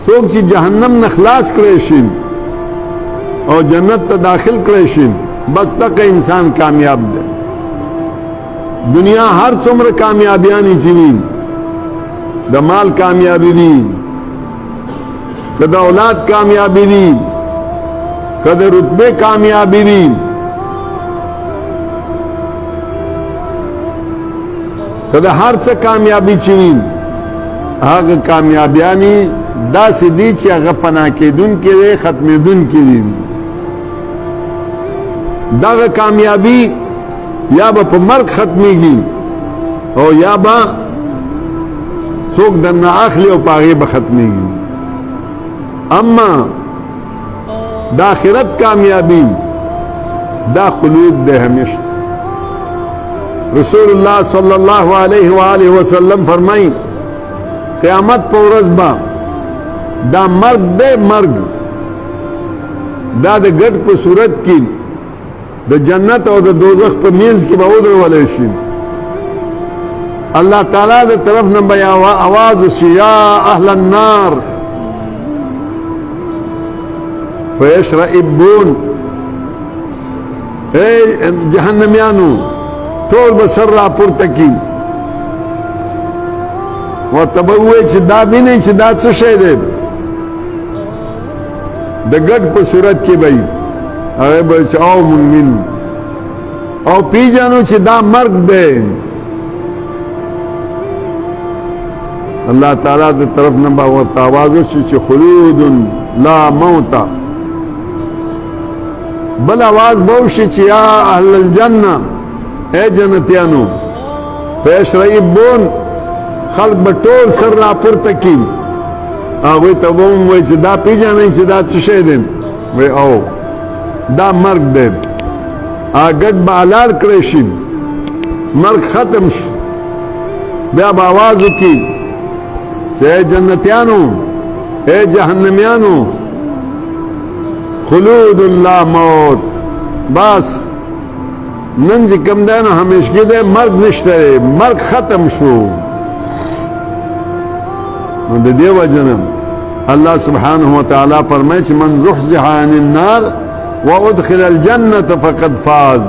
सोक ची जहन्नम न खलास करेशिन और जन्नत त दाखिल करेशिन बस तक इंसान कामयाब दे। दुनिया हर उम्र कामयाबियानी जीवीन द माल कामयाबी दी कद औलाद कामयाबी दी कद रुतबे कामयाबी दी कद हर से कामयाबी चीवीन आग कामयाबियानी दा सिदी ची आगा फना के दुन के दे खत्म दुन के दिन दाग कामयाबी या बा मर्ग खत्मेगी और या बा सोक दन्ना आखली और पागे बा खत्मेगी। अम्मा दाखिरत कामयाबी दा खुलूद दे हमेशा। रसूलुल्लाह सल्लल्लाहु अलैहि वसल्लम फरमाई क़यामत पौरस बा दा मर्ग दे मर्ग दा दे गट पर सूरत की द जन्नत और द दोज़ख पर मींस की बाउदर वाले शी अल्लाह ताला दे तरफ न बया आवाज या अहलन नार फयशरइबून ए जहन्नमियानु तोल बसर रापुर तकी और तबुए चिदा भी नहीं चिदा चशे दे द गट पर सूरत की भाई अरे बचाओ मुनमिन और पी जानू चिदा मर्ग दे अल्लाह ताला की तरफ न आवाज़ो से खुलूदुन ला मौता बल आवाज बहुशी या अहलल जन्ना ए जन्नतियानो फयशरइबून खल्क बटोल सर रापुर तकी आवे तबोम वे चिदा पी जाने चिदा चशे दिन वे आओ दा मर्ग दे आगट बालार करेशिन मर्ग खत्म बे अब आवाज की ए जन्नतियानो ए जहन्नमियानो खुलूदुल्ला मौत बस नंज कम देना हमेशा दे मर्ग निश्ते मर्ग खत्म शो देव जन्म अल्लाह सुब्हानहु व तआला फरमाए मन ज़ुहज़िहा अनिन नार व उदखिलल जन्नत फ़क़द फ़ाज़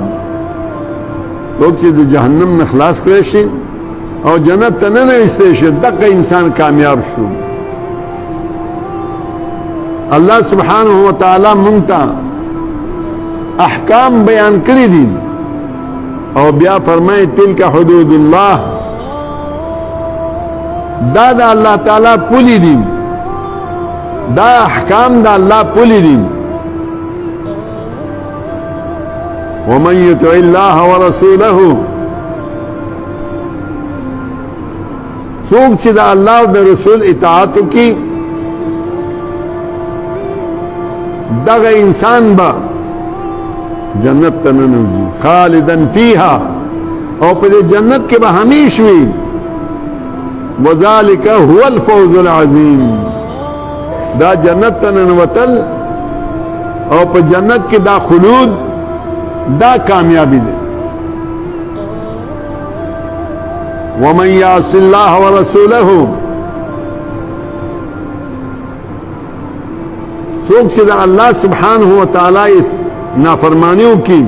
सोची तो जहन्नम न खलास करेशी और जन्नत तने न इस्तेशे तक इंसान कामयाब शो। अल्लाह सुब्हानहु व तआला मुंता अहकाम बयान करी दी और ब्या फरमाए तिल्का हुदूदुल्लाह दादा अल्लाह ताला पुली दी दा अहकाम दा अल्लाह पुली दी वमन युतिइल्लाह व रसूलहु सूख चिदा अल्लाह व रसूल इताअत की दगा इंसान बा जन्नत तननूजी खालिदन फीहा और फिर जन्नत के बा हमीश हुई वज़ालिका हुवल फौज़ुल अज़ीम दा जन्नत तनन वतल और फिर जन्नत के दा खुलूद दा कामयाबी दे। वमन यासिल्लाह व रसूलहु सोख से अल्लाह सुब्हानहु व तआला नाफरमानियों की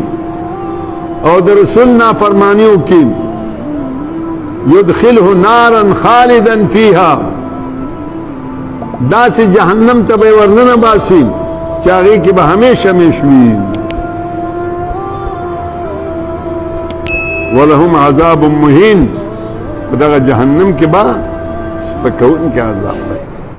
और रसूल नाफरमानियों की युदखिलहु नारन खालिदन फीहा दासी जहन्नम तबे वर्णन बासी चागी की हमेशा हमेशवी वलहुम अज़ाबुम मुहीन जहन्नम के बाद के आज़ाब